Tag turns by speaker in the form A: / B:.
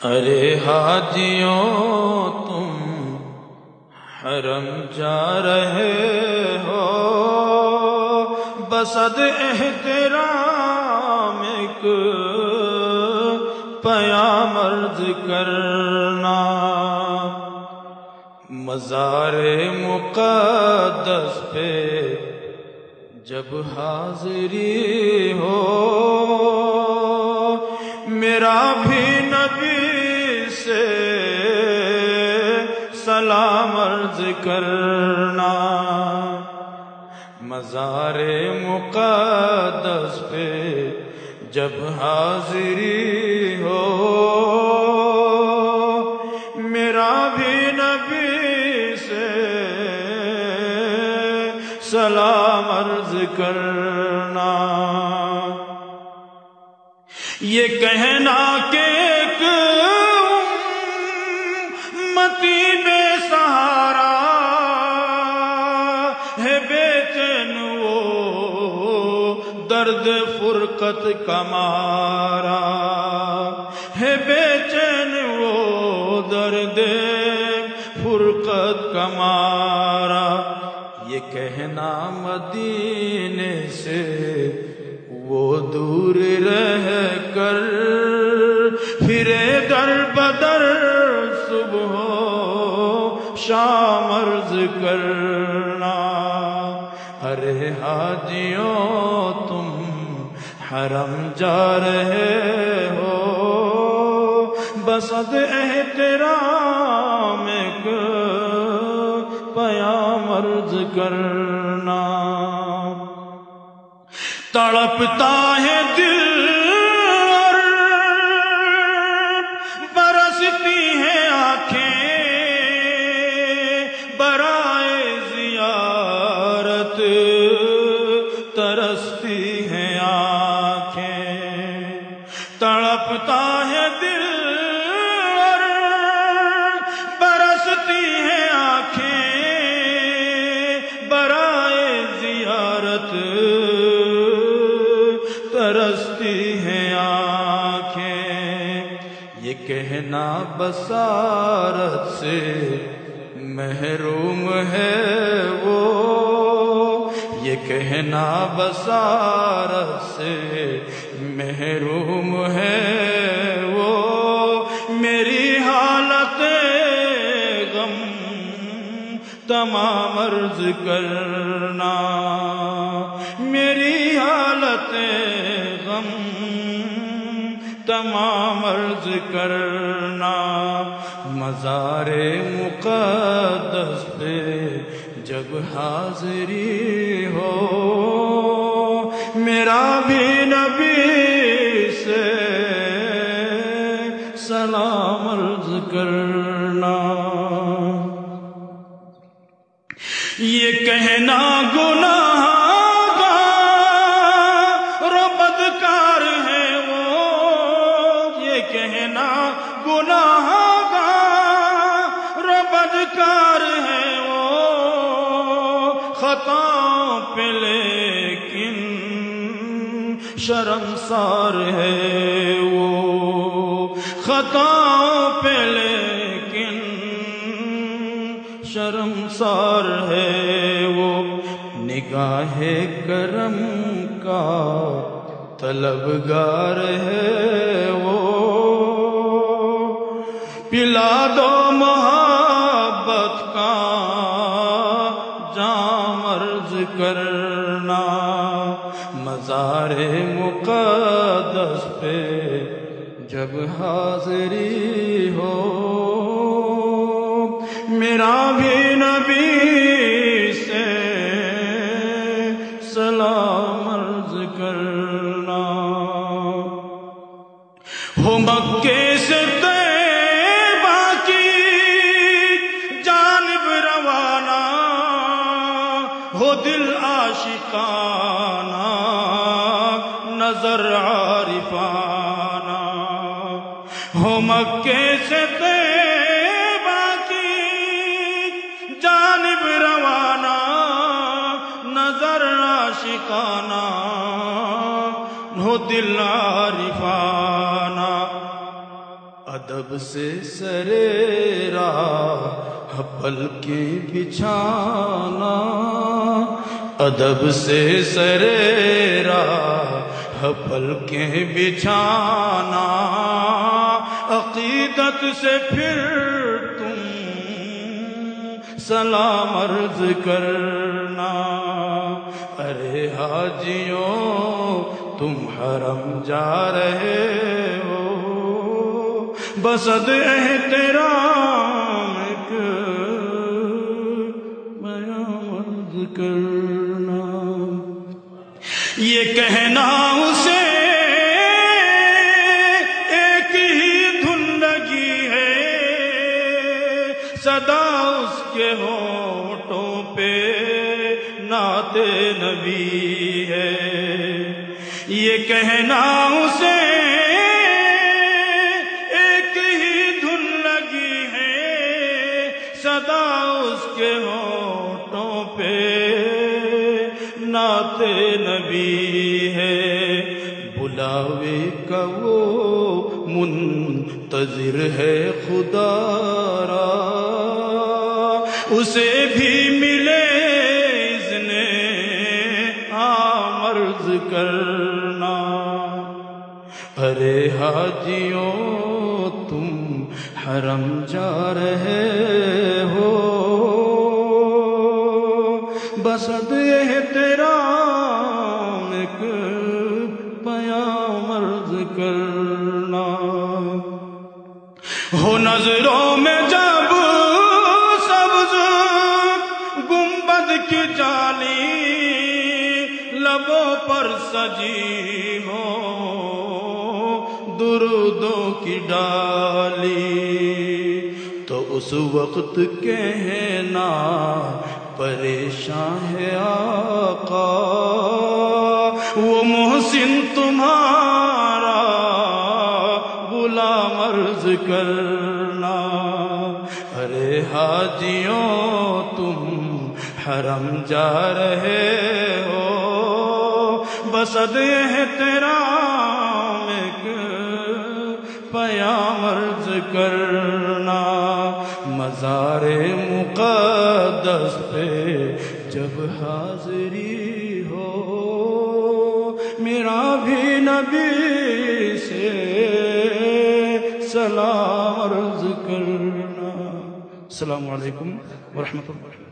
A: ارے حاجیوں تم حرم جا رہے ہو، بصد احترام ایک پیام عرض کرنا۔ مزار مقدس پہ جب حاضری ہو، میرا بھی نبی سے سلام عرض کرنا۔ مزار مقدس پہ جب حاضری ہو، میرا بھی نبی سے سلام عرض کرنا۔ یہ کہنا کہ ایک امتی بے سہارا ہے، بے چین وہ درد فرقت کا مارا ہے، بے چین وہ درد فرقت کا مارا۔ یہ کہنا مدینے سے وہ دور رہ کر پھرے در بدر صبح و شام عرض کرنا۔ ارے حاجیوں تم حرم جا رہے ہو، بصد احترام ایک پیام عرض کرنا۔ تڑپتا ہے دل اور برستی ہیں آنکھیں، برائے زیارت ترستی ہیں آنکھیں۔ تڑپتا ہے دل اور برستی ہیں آنکھیں، برائے زیارت ترستی ہیں آنکھیں۔ یہ کہنا بصارت سے محروم ہے وہ، یہ کہنا بصارت سے محروم ہے وہ، میری حالت غم تمام عرض کرنا، میری حالت غم تمام عرض کرنا۔ مزار مقدس پہ جب حاضری ہو، میرا بھی نبی سے سلام عرض کرنا۔ یہ کہنا گناہ گار و بدکار ہے وہ، یہ کہنا گناہ گار و بدکار ہے وہ، خطا پہ لیکن شرمسار ہے وہ، خطا پہ لیکن شرمسار ہے وہ۔ نگاہ کرم کا طلبگار ہے وہ، پلا دو محبت کا جام عرض کرنا۔ مزار مقدس پہ جب حاضری ہو، میرا بھی نبی سے سلام عرض کرنا۔ ہو مکے سے طیبہ کی جانب روانہ، ہو دل عاشقانہ نظر عارفانہ، ہو مکے سے طیبہ کی جانب روانہ، نظر عاشقانہ ہو دل عارفانہ۔ ادب سے سرے راہ پلکیں بچھانا، ادب سے سرے راہ پلکیں بچھانا، عقیدت سے پھر تم سلام عرض کرنا۔ ارے حاجیوں تم حرم جا رہے ہو، بسد احترام ایک بیان عرض کرنا۔ یہ کہنا اسے ایک ہی دھن لگی ہے، صدا اس کے ہونٹوں پہ نعت نبی ہے۔ یہ کہنا اسے ایک ہی دھن لگی ہے، صدا اس کے ہونٹوں پہ نعت نبی ہے۔ بلاوے کا وہ منتظر ہے خدا را، اسے بھی ملے اذن عام عرض کرنا۔ ارے حاجیوں تم حرم جا رہے ہو، بسد احترام ایک پیام عرض کرنا۔ ہو نظروں میں جب سبز گنبد کی جالی، لبوں پر سجی ہو درودوں کی ڈالی، تو اس وقت کہنا پریشان ہے آقا، وہ محسن تمہارا غلام عرض کرنا۔ ارے حاجیوں تم حرم جا رہے ہو، بسد احترام ایک پیام عرض کرنا۔ مزار مقدس پہ جب حاضری ہو، میرا بھی نبی سے سلام عرض کرنا۔ السلام علیکم ورحمۃ اللہ۔